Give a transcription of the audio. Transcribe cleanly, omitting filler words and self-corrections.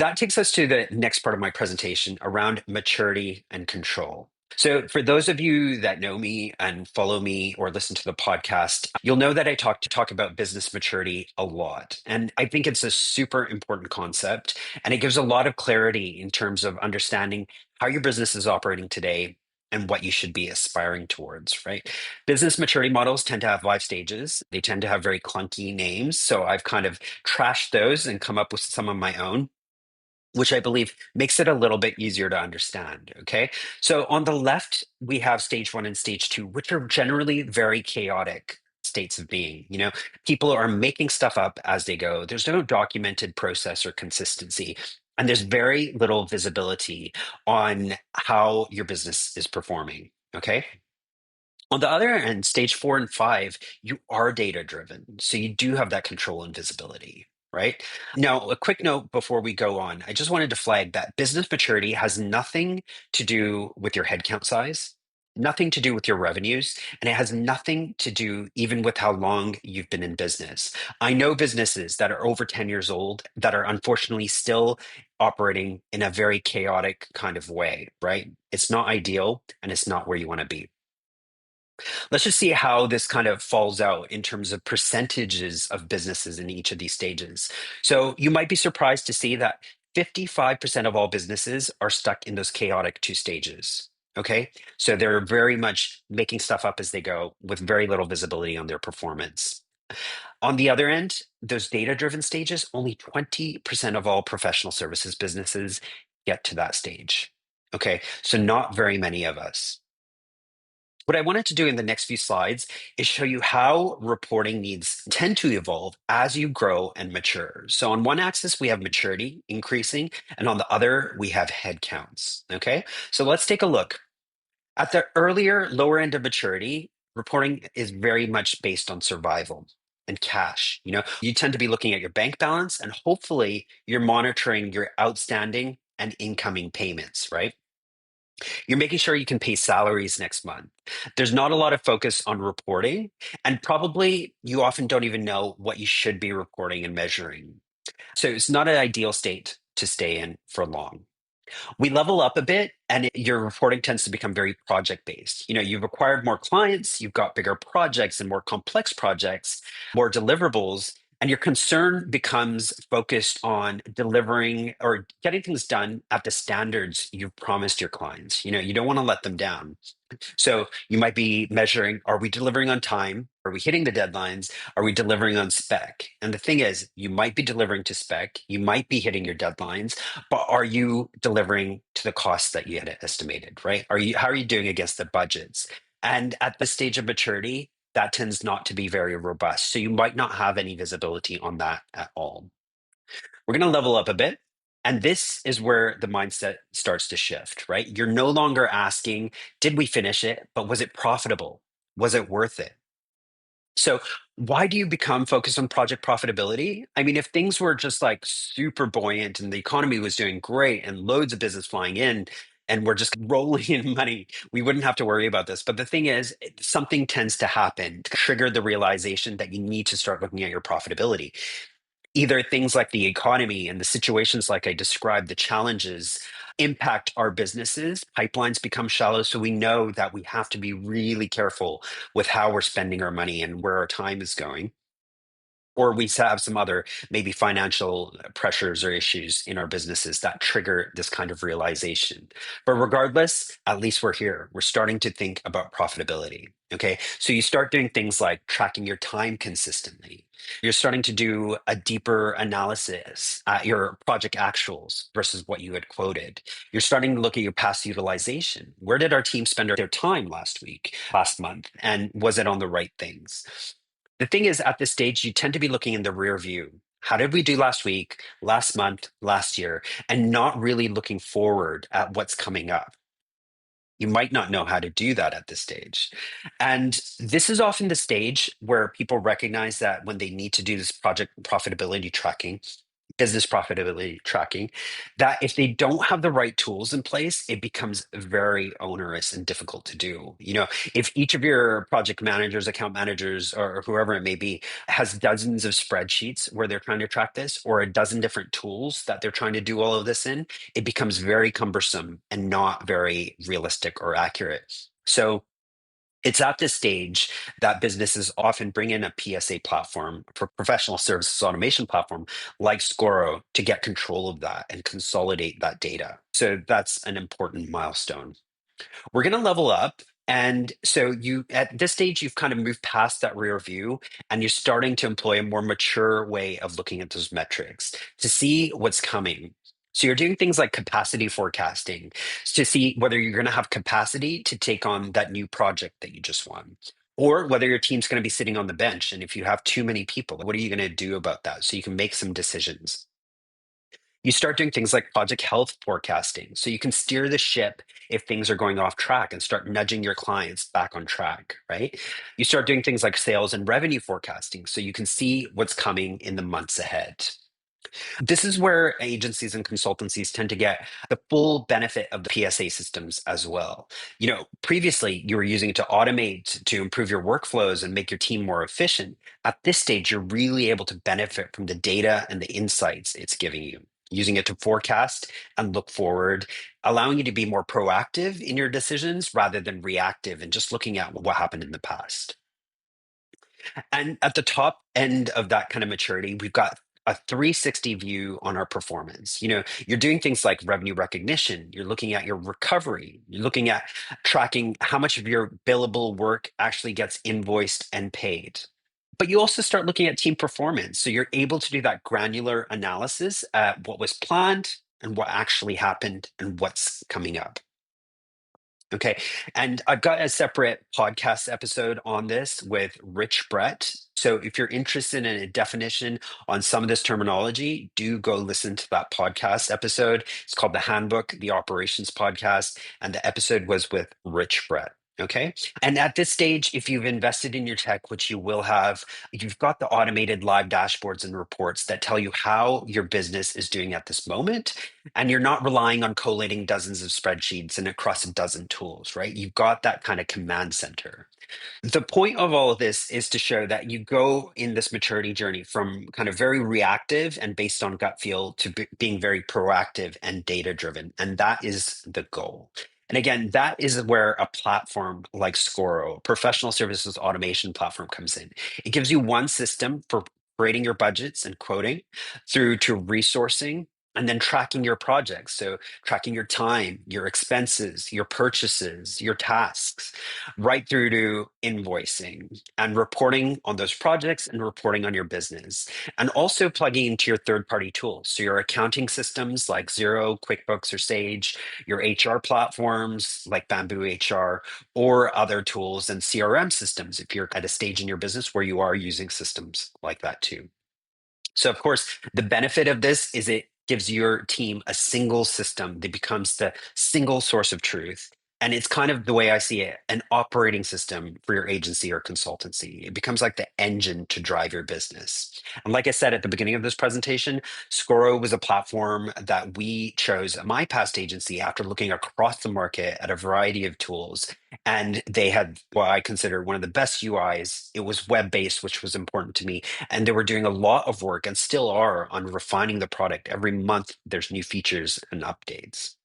That takes us to the next part of my presentation around maturity and control. So, for those of you that know me and follow me or listen to the podcast, you'll know that I talk about business maturity a lot. And I think it's a super important concept. And it gives a lot of clarity in terms of understanding how your business is operating today and what you should be aspiring towards, right? Business maturity models tend to have 5 stages. They tend to have very clunky names. So, I've kind of trashed those and come up with some of my own, which I believe makes it a little bit easier to understand. Okay. So on the left, we have stage one and stage two, which are generally very chaotic states of being. People are making stuff up as they go. There's no documented process or consistency. And there's very little visibility on how your business is performing. Okay. On the other end, stage four and five, you are data driven. So you do have that control and visibility, right? Now, a quick note before we go on. I just wanted to flag that business maturity has nothing to do with your headcount size, nothing to do with your revenues, and it has nothing to do even with how long you've been in business. I know businesses that are over 10 years old that are unfortunately still operating in a very chaotic kind of way, right? It's not ideal and it's not where you want to be. Let's just see how this kind of falls out in terms of percentages of businesses in each of these stages. So you might be surprised to see that 55% of all businesses are stuck in those chaotic 2 stages. Okay. So they're very much making stuff up as they go with very little visibility on their performance. On the other end, those data driven stages, only 20% of all professional services businesses get to that stage. Okay. So not very many of us. What I wanted to do in the next few slides is show you how reporting needs tend to evolve as you grow and mature. So on one axis, we have maturity increasing, and on the other, we have head counts. Okay, so let's take a look. At the earlier, lower end of maturity, reporting is very much based on survival and cash. You tend to be looking at your bank balance, and hopefully, you're monitoring your outstanding and incoming payments, right? You're making sure you can pay salaries next month. There's not a lot of focus on reporting, and probably you often don't even know what you should be reporting and measuring. So it's not an ideal state to stay in for long. We level up a bit, and your reporting tends to become very project based. You've acquired more clients, you've got bigger projects and more complex projects, more deliverables, and your concern becomes focused on delivering or getting things done at the standards you've promised your clients. You don't want to let them down. So you might be measuring, are we delivering on time? Are we hitting the deadlines? Are we delivering on spec? And the thing is, you might be delivering to spec, you might be hitting your deadlines, but are you delivering to the costs that you had estimated, right? How are you doing against the budgets? And at this stage of maturity, that tends not to be very robust. So you might not have any visibility on that at all. We're going to level up a bit. And this is where the mindset starts to shift, right? You're no longer asking, did we finish it? But was it profitable? Was it worth it? So, why do you become focused on project profitability? I mean, if things were just like super buoyant and the economy was doing great and loads of business flying in and we're just rolling in money, we wouldn't have to worry about this. But the thing is, something tends to happen to trigger the realization that you need to start looking at your profitability. Either things like the economy and the situations like I described, the challenges impact our businesses, pipelines become shallow. So we know that we have to be really careful with how we're spending our money and where our time is going, or we have some other maybe financial pressures or issues in our businesses that trigger this kind of realization. But regardless, at least we're here. We're starting to think about profitability. Okay. So you start doing things like tracking your time consistently. You're starting to do a deeper analysis at your project actuals versus what you had quoted. You're starting to look at your past utilization. Where did our team spend their time last week, last month? And was it on the right things? The thing is, at this stage, you tend to be looking in the rear view. How did we do last week, last month, last year, and not really looking forward at what's coming up? You might not know how to do that at this stage. And this is often the stage where people recognize that when they need to do this project profitability tracking, business profitability tracking, that if they don't have the right tools in place, it becomes very onerous and difficult to do. If each of your project managers, account managers, or whoever it may be has dozens of spreadsheets where they're trying to track this, or a dozen different tools that they're trying to do all of this in, it becomes very cumbersome and not very realistic or accurate. So it's at this stage that businesses often bring in a PSA platform, for professional services automation platform, like Scoro, to get control of that and consolidate that data. So that's an important milestone. We're going to level up. And so you, at this stage, you've kind of moved past that rear view and you're starting to employ a more mature way of looking at those metrics to see what's coming. So you're doing things like capacity forecasting to see whether you're going to have capacity to take on that new project that you just won, or whether your team's going to be sitting on the bench. And if you have too many people, what are you going to do about that? So you can make some decisions. You start doing things like project health forecasting. So you can steer the ship if things are going off track and start nudging your clients back on track, right? You start doing things like sales and revenue forecasting. So you can see what's coming in the months ahead. This is where agencies and consultancies tend to get the full benefit of the PSA systems as well. Previously you were using it to automate, to improve your workflows and make your team more efficient. At this stage, you're really able to benefit from the data and the insights it's giving you, using it to forecast and look forward, allowing you to be more proactive in your decisions rather than reactive and just looking at what happened in the past. And at the top end of that kind of maturity, we've got a 360 view on our performance. You're doing things like revenue recognition, you're looking at your recovery, you're looking at tracking how much of your billable work actually gets invoiced and paid. But you also start looking at team performance. So you're able to do that granular analysis at what was planned and what actually happened and what's coming up. Okay. And I've got a separate podcast episode on this with Rich Brett. So if you're interested in a definition on some of this terminology, do go listen to that podcast episode. It's called the Handbook, the Operations Podcast. And the episode was with Rich Brett. Okay. And at this stage, if you've invested in your tech, which you will have, you've got the automated live dashboards and reports that tell you how your business is doing at this moment, and you're not relying on collating dozens of spreadsheets and across a dozen tools, right? You've got that kind of command center. The point of all of this is to show that you go in this maturity journey from kind of very reactive and based on gut feel to being very proactive and data driven. And that is the goal. And again, that is where a platform like Scoro, a professional services automation platform, comes in. It gives you one system for creating your budgets and quoting, through to resourcing, and then tracking your projects. So tracking your time, your expenses, your purchases, your tasks, right through to invoicing and reporting on those projects and reporting on your business. And also plugging into your third-party tools. So your accounting systems like Xero, QuickBooks, or Sage, your HR platforms like Bamboo HR, or other tools and CRM systems if you're at a stage in your business where you are using systems like that too. So, of course, the benefit of this is it gives your team a single system that becomes the single source of truth. And it's kind of the way I see it, an operating system for your agency or consultancy. It becomes like the engine to drive your business. And like I said at the beginning of this presentation, Scoro was a platform that we chose at my past agency after looking across the market at a variety of tools. And they had what I consider one of the best UIs. It was web based, which was important to me, and they were doing a lot of work and still are on refining the product. Every month there's new features and updates.